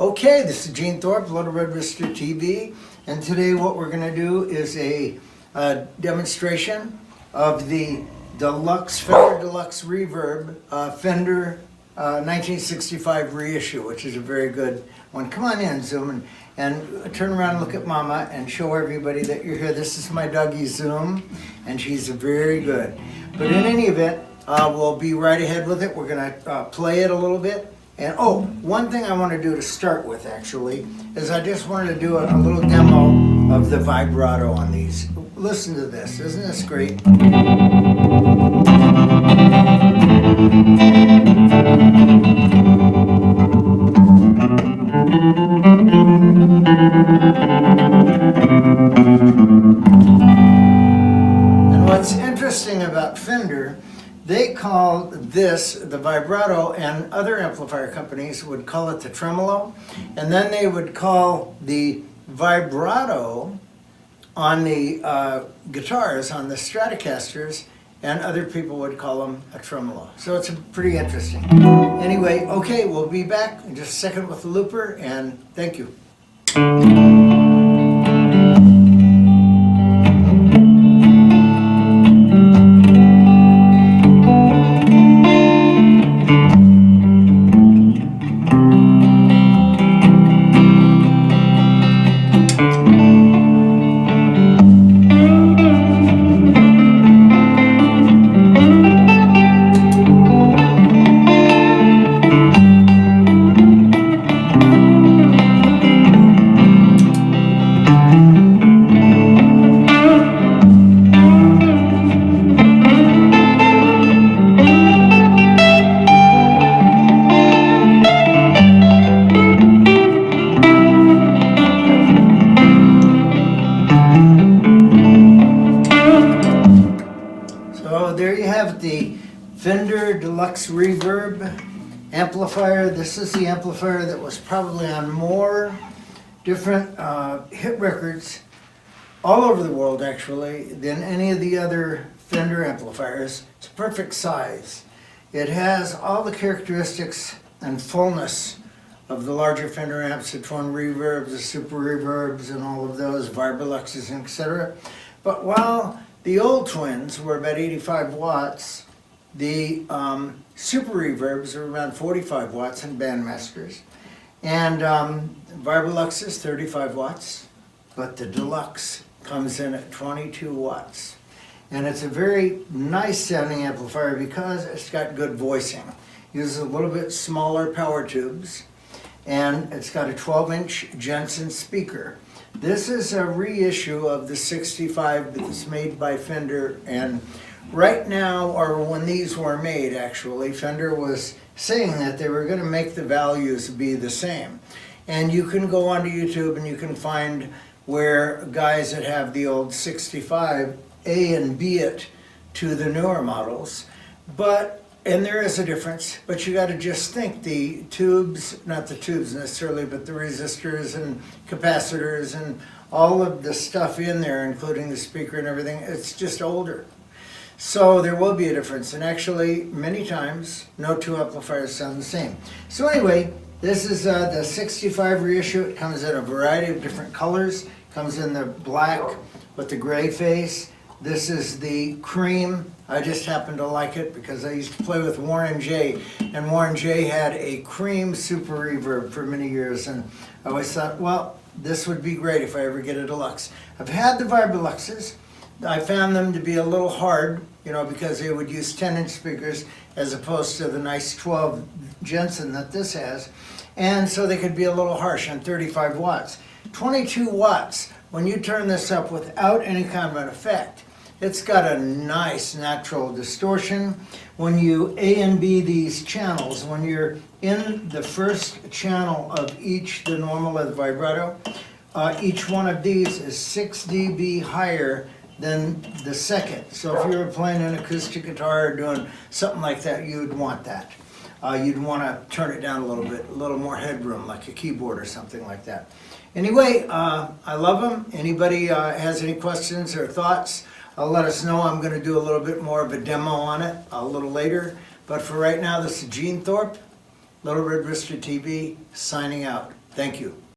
Okay, this is Gene Thorpe, Little Red Rooster TV, and today what we're going to do is a demonstration of the Fender Deluxe Reverb Fender 1965 reissue, which is a very good one. Come on in, Zoom, and turn around and look at Mama and show everybody that you're here. This is my doggy Zoom, and she's very good. But in any event, we'll be right ahead with it. We're going to play it a little bit. And one thing I want to do to start with actually is I just wanted to do a little demo of the vibrato on these. Listen to this, isn't this great? And what's interesting about Fender, they call this the vibrato, and other amplifier companies would call it the tremolo, and then they would call the vibrato on the guitars, on the Stratocasters, and other people would call them a tremolo. So it's pretty interesting. Anyway, okay, we'll be back in just a second with the looper, and thank you. So there you have the Fender Deluxe Reverb amplifier. This is the amplifier that was probably on more different hit records all over the world actually than any of the other Fender amplifiers. It's a perfect size. It has all the characteristics and fullness of the larger Fender amps, the twin reverbs, the super reverbs, and all of those, Vibroluxes, etc. But while the old twins were about 85 watts, the super reverbs are around 45 watts in Bandmasters, and Vibrolux is 35 watts, but the Deluxe comes in at 22 watts. And it's a very nice sounding amplifier because it's got good voicing. Uses a little bit smaller power tubes, and it's got a 12-inch Jensen speaker. This is a reissue of the 65 that's made by Fender, and right now, or when these were made actually, Fender was saying that they were going to make the values be the same. And you can go onto YouTube and you can find where guys that have the old 65 A and B it to the newer models. And there is a difference, but you got to just think the tubes, not the tubes necessarily, but the resistors and capacitors and all of the stuff in there, including the speaker and everything, it's just older. So there will be a difference, and actually many times no two amplifiers sound the same. So anyway, this is the 65 reissue. It comes in a variety of different colors. It comes in the black with the gray face. This is the cream. I just happen to like it because I used to play with Warren J, and Warren J had a cream super reverb for many years, and I always thought, well, this would be great if I ever get a Deluxe. I've had the Vibroluxes. I found them to be a little hard, because they would use 10-inch speakers as opposed to the nice 12 Jensen that this has, and so they could be a little harsh on 35 watts. 22 watts, when you turn this up without any kind of an effect, it's got a nice natural distortion. When you A and B these channels, when you're in the first channel of each, the normal or the vibrato, each one of these is 6 dB higher than the second. So if you were playing an acoustic guitar or doing something like that, you would want that. You'd want to turn it down a little bit, a little more headroom, like a keyboard or something like that. Anyway, I love them. Anybody has any questions or thoughts, let us know. I'm going to do a little bit more of a demo on it a little later. But for right now, this is Gene Thorpe, Little Red Rooster TV, signing out. Thank you.